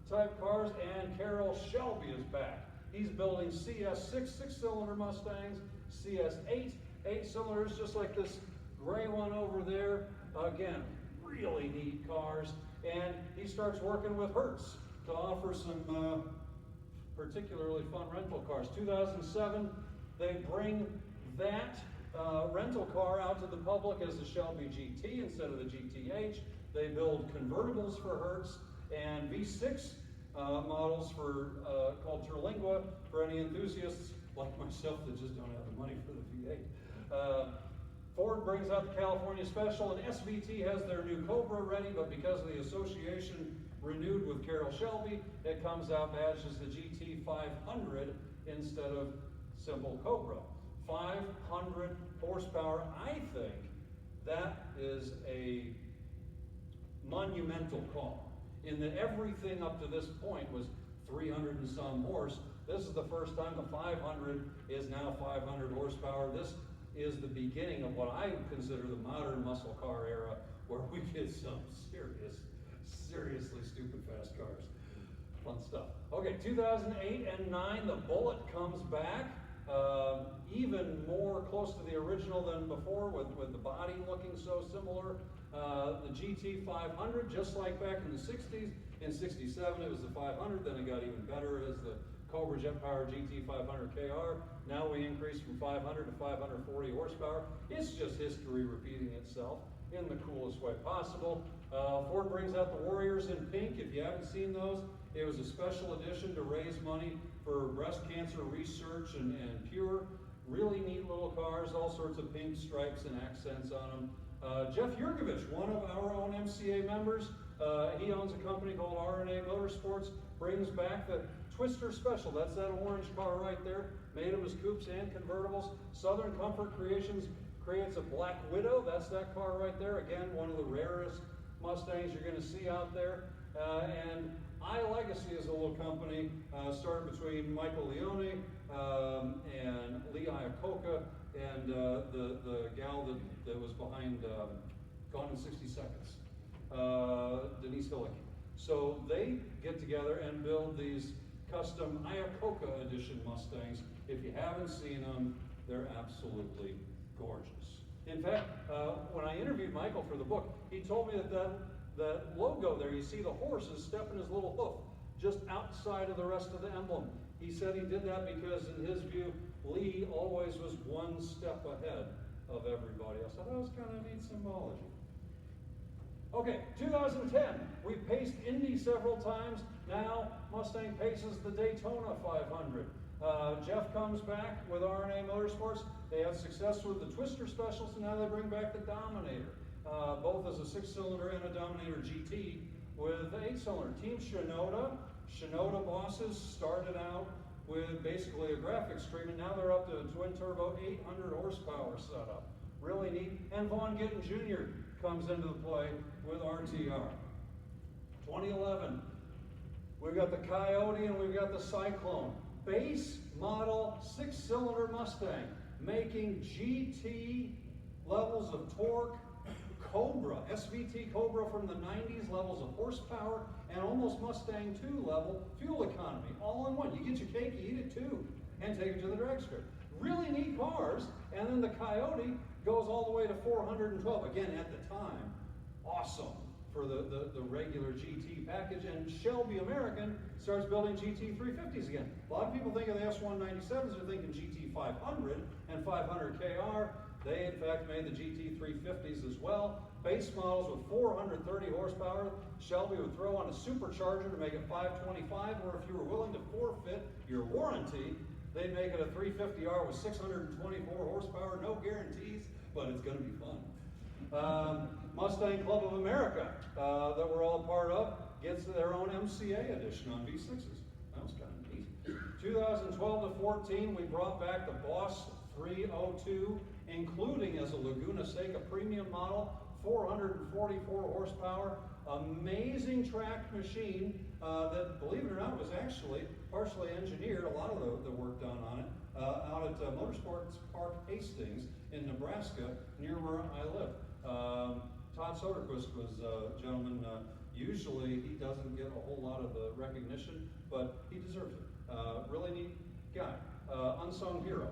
type cars, and Carroll Shelby is back. He's building CS6 6-cylinder Mustangs, CS8 8-cylinders, just like this gray one over there. Again, really neat cars. And he starts working with Hertz to offer some particularly fun rental cars. 2007, they bring that rental car out to the public as the Shelby GT instead of the GTH. They build convertibles for Hertz and V6 models for called Terlingua for any enthusiasts like myself that just don't have the money for the V8. Ford brings out the California Special, and SVT has their new Cobra ready, but because of the association renewed with Carroll Shelby, it comes out badged as the GT 500 instead of simple Cobra. 500 horsepower. I think that is a monumental car, in that everything up to this point was 300 and some horse. This is the first time the 500 is now 500 horsepower. This is the beginning of what I consider the modern muscle car era, where we get some seriously stupid fast cars. Fun stuff. Okay, 2008 and 9, the Bullet comes back. Even more close to the original than before, with the body looking so similar. The GT 500, just like back in the 60s. In 67, it was the 500, then it got even better as the Cobra Jet Power GT 500 KR. Now we increase from 500 to 540 horsepower. It's just history repeating itself in the coolest way possible. Ford brings out the Warriors in pink. If you haven't seen those, it was a special edition to raise money for breast cancer research and Pure. Really neat little cars, all sorts of pink stripes and accents on them. Jeff Yurgovich, one of our own MCA members, he owns a company called RNA Motorsports, brings back the Twister Special. That's that orange car right there. Made them as coupes and convertibles. Southern Comfort Creations creates a Black Widow. That's that car right there. Again, one of the rarest Mustangs you're going to see out there. And iLegacy is a little company started between Michael Leone and Lee Iacocca and the gal that was behind Gone in 60 Seconds, Denise Hillick. So they get together and build these custom Iacocca edition Mustangs. If you haven't seen them, they're absolutely gorgeous. In fact, when I interviewed Michael for the book, he told me that logo there, you see the horse is stepping his little hoof just outside of the rest of the emblem. He said he did that because, in his view, Lee always was one step ahead of everybody else. I thought that was kind of neat symbology. Okay, 2010, we paced Indy several times. Now Mustang paces the Daytona 500. Jeff comes back with RNA Motorsports. They had success with the Twister Specials, and now they bring back the Dominator, both as a 6-cylinder and a Dominator GT with the 8-cylinder. Team Shinoda bosses started out with basically a graphics stream, and now they're up to a twin-turbo 800 horsepower setup. Really neat. And Vaughn Gittin Jr. comes into the play with RTR. 2011, we've got the Coyote and we've got the Cyclone. Base model 6-cylinder Mustang, making GT levels of torque, Cobra, SVT Cobra from the 90s levels of horsepower, and almost Mustang 2 level fuel economy, all in one. You get your cake, you eat it too, and take it to the drag strip. Really neat cars, and then the Coyote goes all the way to 412. Again, at the time, awesome for the regular GT package, and Shelby American starts building GT 350s again. A lot of people think of the S197s, they're thinking GT 500 and 500 KR. They, in fact, made the GT 350s as well. Base models with 430 horsepower. Shelby would throw on a supercharger to make it 525, or if you were willing to forfeit your warranty, they'd make it a 350R with 624 horsepower. No guarantees, but it's going to be fun. Mustang Club of America, that we're all part of, gets their own MCA edition on V6s. That was kind of neat. 2012 to 14, we brought back the Boss 302, including as a Laguna Seca premium model, 444 horsepower, amazing track machine that, believe it or not, was actually partially engineered, a lot of the work done on it, out at Motorsports Park Hastings in Nebraska, near where I live. Todd Soderquist was a gentleman. Usually he doesn't get a whole lot of the recognition, but he deserves it. Really neat guy. Unsung hero.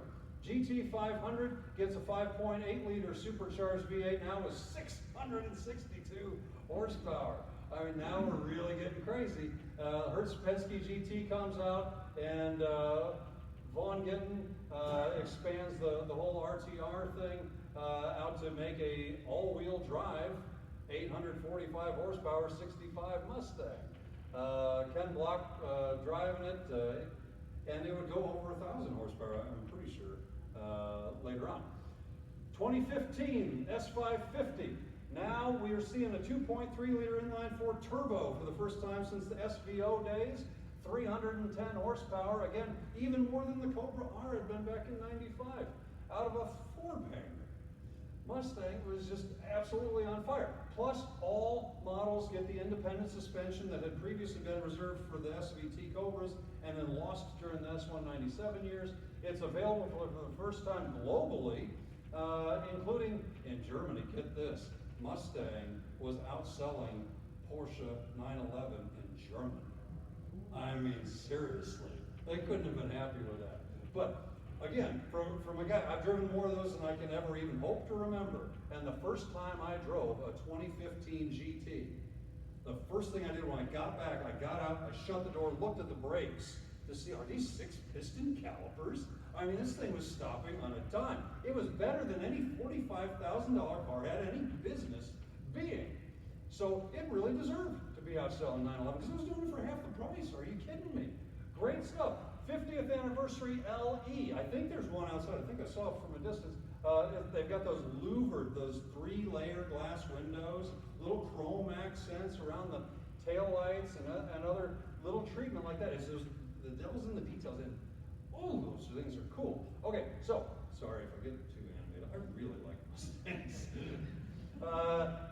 GT 500 gets a 5.8-liter supercharged V8 now with 662 horsepower. I mean, now we're really getting crazy. Hertz Penske GT comes out, and Vaughn Gittin expands the whole RTR thing out to make a all-wheel drive 845 horsepower 65 Mustang. Ken Block driving it, and it would go over 1,000 horsepower, I'm pretty sure, later on. 2015 S550. Now we are seeing a 2.3-liter inline-4 turbo for the first time since the SVO days. 310 horsepower, again, even more than the Cobra R had been back in '95, out of a 4-banger. Mustang was just absolutely on fire. Plus, all models get the independent suspension that had previously been reserved for the SVT Cobras and then lost during the S197 years. It's available for the first time globally, including in Germany. Get this, Mustang was outselling Porsche 911 in Germany. I mean, seriously, they couldn't have been happy with that. But again, from a guy, I've driven more of those than I can ever even hope to remember. And the first time I drove a 2015 GT, the first thing I did when I got back, I got out, I shut the door, looked at the brakes to see, are these 6-piston calipers? I mean, this thing was stopping on a dime. It was better than any $45,000 car had any business being. So it really deserved to be outselling 911 because it was doing it for half the price. Are you kidding me? Great stuff. 50th anniversary LE. I think there's one outside. I think I saw it from a distance. They've got those louvered, those 3-layer glass windows, little chrome accents around the tail lights and other little treatment like that. The devil's in the details. And oh, those things are cool. Okay, so sorry if I get too animated. I really like Mustangs.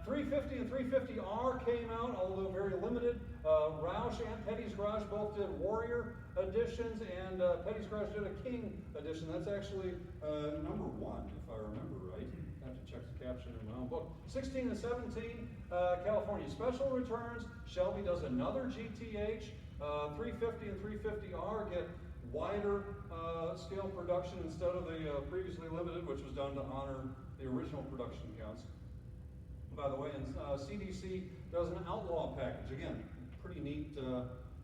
350 and 350R came out, although very limited. Roush and Petty's Garage both did Warrior editions, and Petty's Garage did a King edition. That's actually number 1, if I remember right. I have to check the caption in my own book. 16 and 17, California Special returns. Shelby does another GTH. 350 and 350R get wider scale production instead of the previously limited, which was done to honor the original production counts. By the way, and CDC does an outlaw package. Again, pretty neat,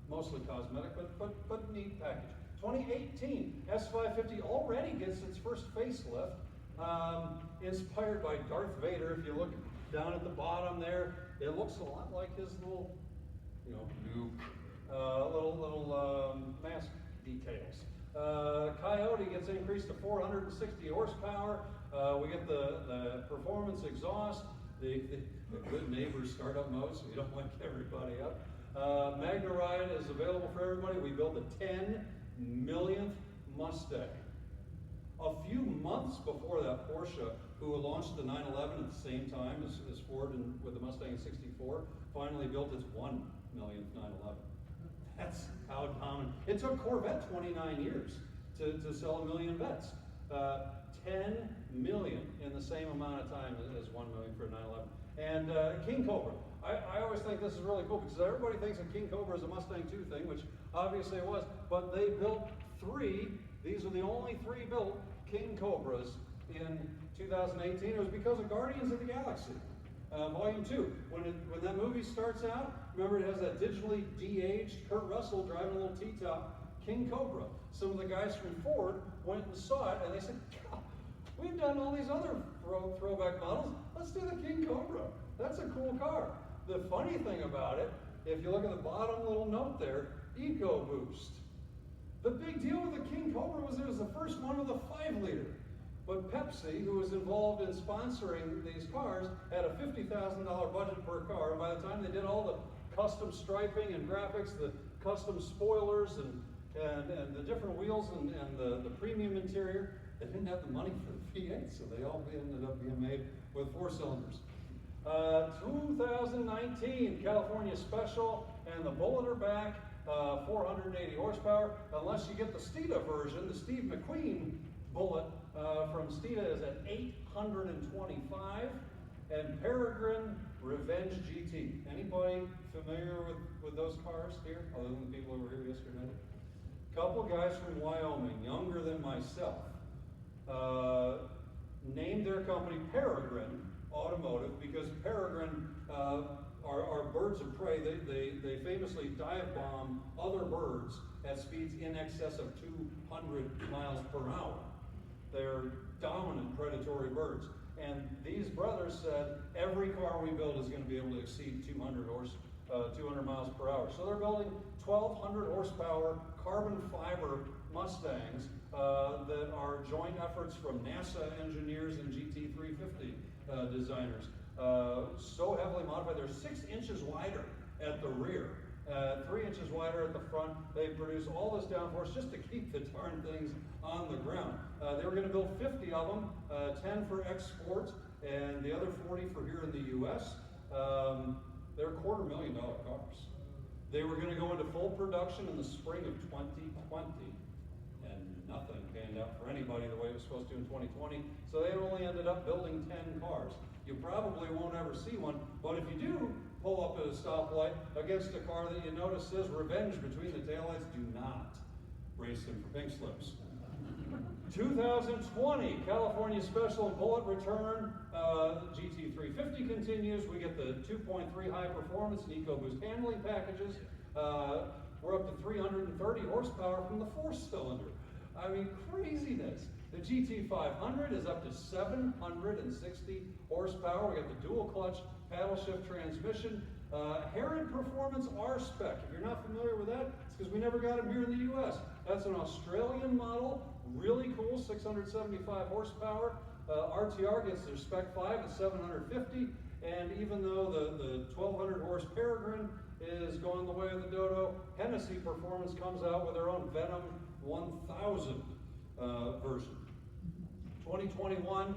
mostly cosmetic, but neat package. 2018, S550 already gets its first facelift, inspired by Darth Vader. If you look down at the bottom there, it looks a lot like his little, little mask details. Coyote gets increased to 460 horsepower. We get the performance exhaust. The good neighbor startup mode, so we don't wake everybody up. Magna Ride is available for everybody. We built a 10 millionth Mustang. A few months before that, Porsche, who launched the 911 at the same time as Ford with the Mustang 64, finally built its 1 millionth 911. That's how dominant. It took Corvette 29 years to sell 1 million vets. 10 million in the same amount of time as 1 million for a 911. And King Cobra. I always think this is really cool because everybody thinks of King Cobra as a Mustang 2 thing, which obviously it was, but they built 3. These are the only 3 built King Cobras in 2018. It was because of Guardians of the Galaxy, Volume 2. When that movie starts out, remember it has that digitally de-aged Kurt Russell driving a little T-top King Cobra. Some of the guys from Ford went and saw it, and they said, God, we've done all these other throwback models. Let's do the King Cobra. That's a cool car. The funny thing about it, if you look at the bottom little note there, EcoBoost. The big deal with the King Cobra was it was the first one with a 5-liter. But Pepsi, who was involved in sponsoring these cars, had a $50,000 budget per car. And by the time they did all the custom striping and graphics, the custom spoilers and the different wheels and the premium interior, they didn't have the money for the V8, so they all ended up being made with 4 cylinders. 2019 California Special, and the Bullet are back, 480 horsepower. Unless you get the Steeda version, the Steve McQueen Bullet from Steeda is at 825, and Peregrine Revenge GT. Anybody familiar with those cars here, other than the people who were here yesterday? Couple guys from Wyoming, younger than myself, named their company Peregrine Automotive because Peregrine are birds of prey. They famously dive bomb other birds at speeds in excess of 200 miles per hour. They're dominant predatory birds. And these brothers said every car we build is going to be able to exceed 200 miles per hour. So they're building 1,200 horsepower carbon fiber Mustangs that are joint efforts from NASA engineers and GT350 designers. So heavily modified, they're 6 inches wider at the rear, 3 inches wider at the front. They produce all this downforce just to keep the darn things on the ground. They were going to build 50 of them, 10 for export, and the other 40 for here in the U.S. They're $250,000 cars. They were going to go into full production in the spring of 2020, and nothing panned out for anybody the way it was supposed to in 2020, so they only ended up building 10 cars. You probably won't ever see one, but if you do pull up at a stoplight against a car that you notice says revenge between the taillights, do not race him for pink slips. 2020, California Special and Bullet return. GT350 continues. We get the 2.3 high performance and EcoBoost handling packages. We're up to 330 horsepower from the 4-cylinder. I mean, craziness. The GT500 is up to 760 horsepower. We got the dual clutch paddle shift transmission. Herod Performance R-Spec. If you're not familiar with that, it's because we never got them here in the U.S. That's an Australian model, really cool, 675 horsepower. RTR gets their Spec 5 at 750, and even though the 1200 horse Peregrine is going the way of the Dodo, Hennessy Performance comes out with their own Venom 1000 version. 2021,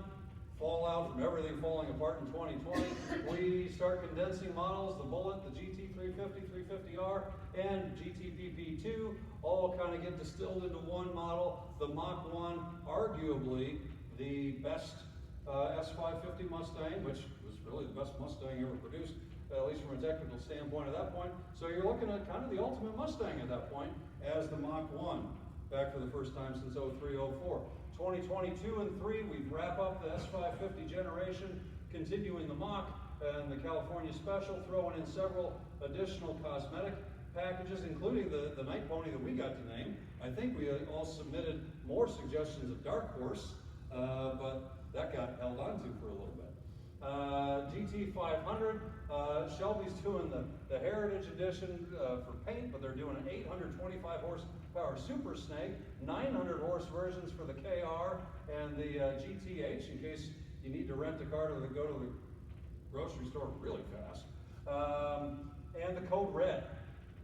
fallout from everything falling apart in 2020. We start condensing models, the Bullet, the GT350, 350R, and GTPP2, all kind of get distilled into one model. The Mach 1, arguably the best S550 Mustang, which was really the best Mustang ever produced, at least from a technical standpoint at that point. So you're looking at kind of the ultimate Mustang at that point as the Mach 1, back for the first time since 03-04. 2022 and 3, we wrap up the S550 generation, continuing the Mach and the California Special, throwing in several additional cosmetic packages, including the night pony that we got to name. I think we all submitted more suggestions of Dark Horse, but that got held on to for a little bit. GT500, Shelby's doing the Heritage Edition for paint, but they're doing an 825 horsepower Super Snake, 900 horse versions for the KR and the GTH, in case you need to rent a car to go to the grocery store really fast. And the Code Red,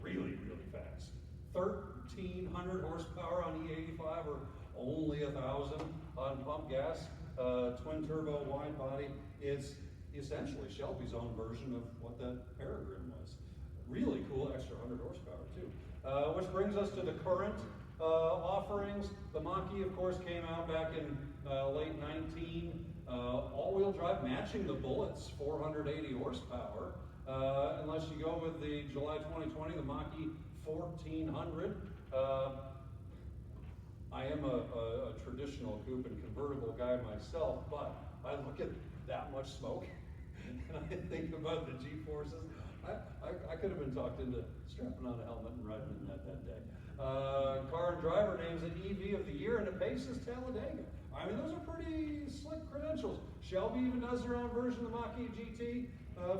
really, really fast. 1,300 horsepower on E85 or only 1,000 on pump gas. Twin turbo wide body. It's essentially Shelby's own version of what that Peregrine was. Really cool, extra 100 horsepower too. Which brings us to the current offerings. The Mach-E, of course, came out back in late 19. All-wheel drive, matching the Bullet's 480 horsepower. Unless you go with the July 2020, the Mach-E 1400. I am a traditional coupe and convertible guy myself, but I look at that much smoke and I think about the G-forces. I could have been talked into strapping on a helmet and riding in that day. Car and Driver names it EV of the Year, and it paces Talladega. I mean, those are pretty slick credentials. Shelby even does their own version of the Mach-E GT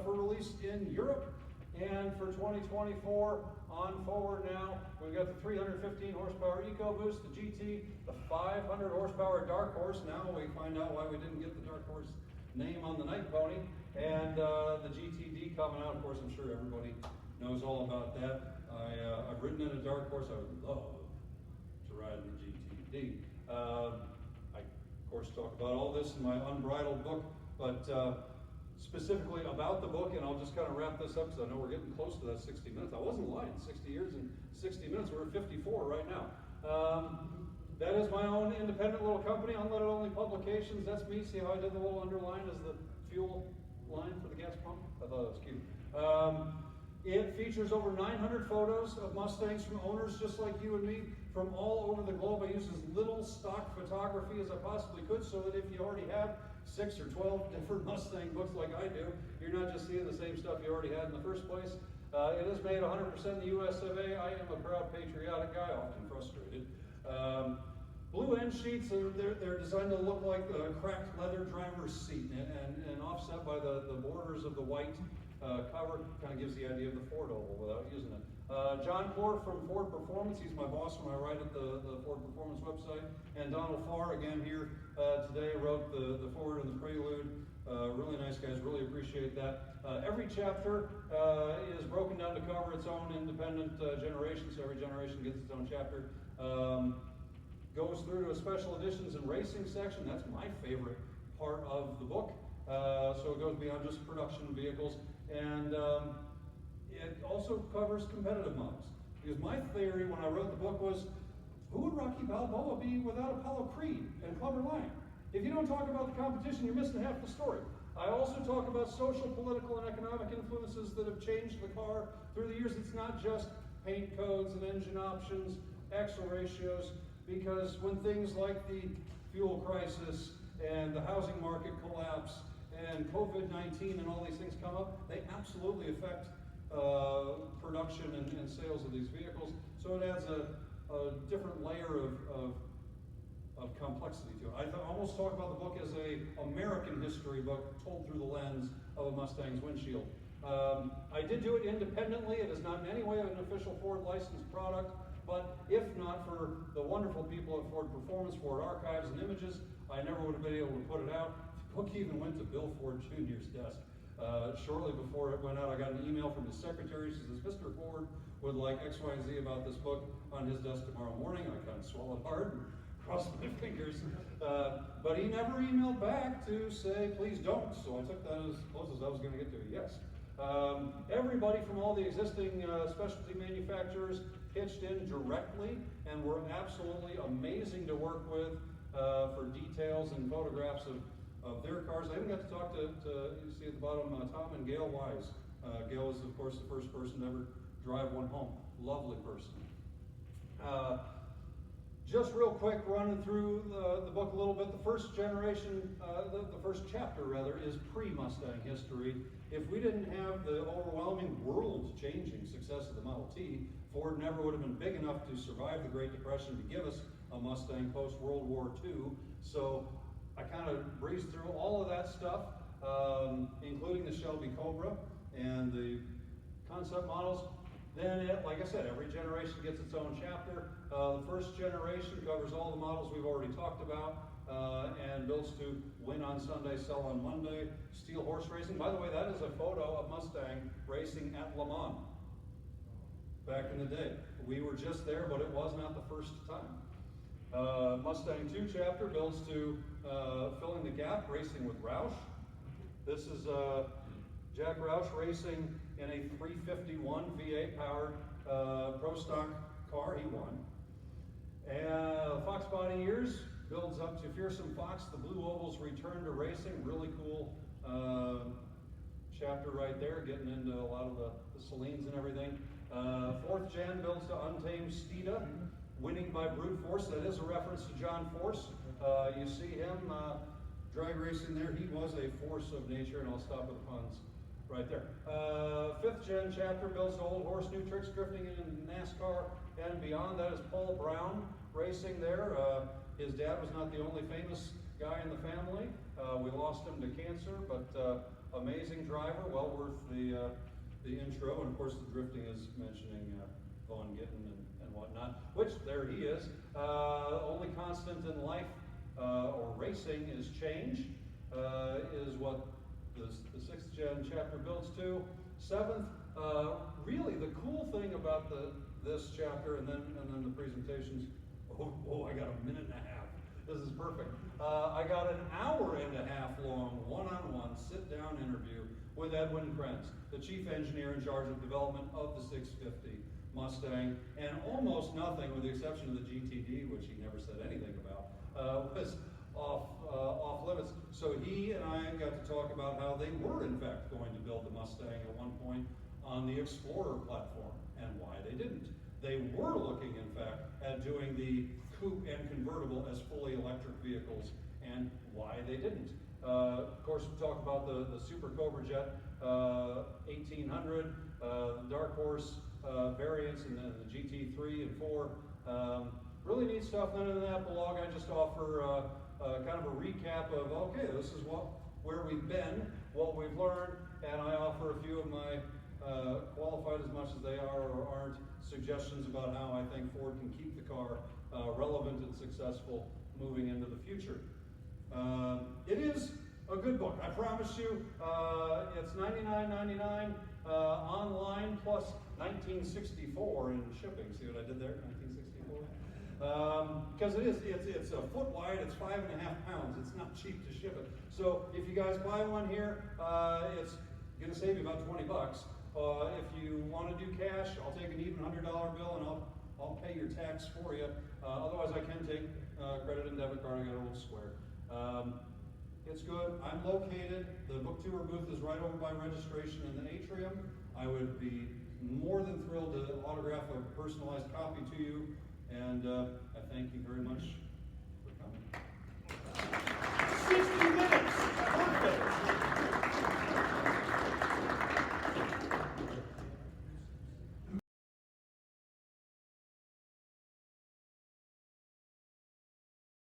for release in Europe. And for 2024 on forward now, we've got the 315 horsepower EcoBoost, the GT, the 500 horsepower Dark Horse. Now we find out why we didn't get the Dark Horse name on the night pony. And the GTD coming out. Of course, I'm sure everybody knows all about that. I've ridden in a Dark Horse. I would love to ride in the GTD. I, of course, talk about all this in my Unbridled book, but specifically about the book, and I'll just kind of wrap this up because I know we're getting close to that 60 minutes. I wasn't lying, 60 years and 60 minutes. We're at 54 right now. That is my own independent little company, Unleaded Only Publications. That's me. See how I did the little underline as the fuel line for the gas pump? I thought that was cute. It features over 900 photos of Mustangs from owners just like you and me from all over the globe. I use as little stock photography as I possibly could so that if you already have 6 or 12 different Mustang books like I do, you're not just seeing the same stuff you already had in the first place. It is made 100% in the US of A. I am a proud patriotic guy, often frustrated. Blue end sheets, they're designed to look like a cracked leather driver's seat and offset by the borders of the white cover. Kind of gives the idea of the Ford oval without using it. John Clore from Ford Performance, he's my boss when I write at the Ford Performance website. And Donald Farr, again here today, wrote the foreword and the prelude. Really nice guys, really appreciate that. Every chapter is broken down to cover its own independent generation, so every generation gets its own chapter. Goes through to a special editions and racing section. That's my favorite part of the book. So it goes beyond just production vehicles, and it also covers competitive models. Because my theory when I wrote the book was, who would Rocky Balboa be without Apollo Creed and Clubber Lang? If you don't talk about the competition, you're missing half the story. I also talk about social, political, and economic influences that have changed the car through the years. It's not just paint codes and engine options, axle ratios, because when things like the fuel crisis and the housing market collapse and COVID-19 and all these things come up, they absolutely affect production and sales of these vehicles. So it adds a different layer of complexity to it. I almost talk about the book as an American history book told through the lens of a Mustang's windshield. I did do it independently. It is not in any way an official Ford licensed product, but if not for the wonderful people at Ford Performance, Ford Archives, and Images, I never would have been able to put it out. The book even went to Bill Ford Jr.'s desk. Shortly before it went out, I got an email from his secretary. She says, Mr. Ford would like X, Y, and Z about this book on his desk tomorrow morning. I kind of swallowed hard and crossed my fingers. But he never emailed back to say, please don't. So I took that as close as I was going to get to a yes. Everybody from all the existing specialty manufacturers pitched in directly and were absolutely amazing to work with for details and photographs of their cars. I even got to talk to you see at the bottom, Tom and Gail Wise. Gail was, of course, the first person to ever drive one home. Lovely person. Just real quick, running through the book a little bit. The first generation, the first chapter rather, is pre-Mustang history. If we didn't have the overwhelming world-changing success of the Model T, Ford never would have been big enough to survive the Great Depression to give us a Mustang post-World War II. So I kind of breezed through all of that stuff, including the Shelby Cobra and the concept models. Then, like I said, every generation gets its own chapter. The first generation covers all the models we've already talked about and builds to win on Sunday, sell on Monday. Steel horse racing. By the way, that is a photo of Mustang racing at Le Mans back in the day. We were just there, but it was not the first time. Mustang 2 chapter builds to filling the gap, racing with Roush. This is Jack Roush racing in a 351 V8 powered Pro Stock car. He won. And Fox Body Years builds up to Fearsome Fox. The Blue Oval's return to racing. Really cool chapter right there, getting into a lot of the Salines and everything. Fourth gen builds to Untamed Steeda, winning by brute force. That is a reference to John Force. You see him drag racing there. He was a force of nature, and I'll stop with the puns right there. Fifth gen chapter builds to Old Horse, new tricks, drifting in NASCAR and beyond. That is Paul Brown racing there. His dad was not the only famous guy in the family. We lost him to cancer, but amazing driver, well worth the intro. And of course the drifting is mentioning Vaughn Gittin and whatnot, which there he is. Only constant in life or racing is change, is what the sixth gen chapter builds to. Seventh, really the cool thing about this chapter and then the presentations. Oh, I got a minute and a half. This is perfect. I got an hour and a half long one-on-one sit-down interview with Edwin Krenz, the chief engineer in charge of development of the 650 Mustang, and almost nothing, with the exception of the GTD, which he never said anything about, was off limits. So he and I got to talk about how they were in fact going to build the Mustang at one point on the Explorer platform and why they didn't. They were looking in fact at doing the coupe and convertible as fully electric vehicles and why they didn't. Of course, we talk about the Super Cobra Jet 1800, Dark Horse variants, and then the GT3 and 4. Really neat stuff. Then in that blog, I just offer kind of a recap of, okay, this is where we've been, what we've learned, and I offer a few of my qualified as much as they are or aren't suggestions about how I think Ford can keep the car relevant and successful moving into the future. It is a good book, I promise you. It's $99.99 online plus $19.64 in shipping. See what I did there? $19.64. Because it's a foot wide, it's 5.5 pounds. It's not cheap to ship it. So if you guys buy one here, it's gonna save you about 20 bucks. If you want to do cash, I'll take an even $100 bill and I'll pay your tax for you. Otherwise, I can take credit and debit card. I got a little square. It's good. I'm located. The book tour booth is right over by registration in the atrium. I would be more than thrilled to autograph a personalized copy to you. And I thank you very much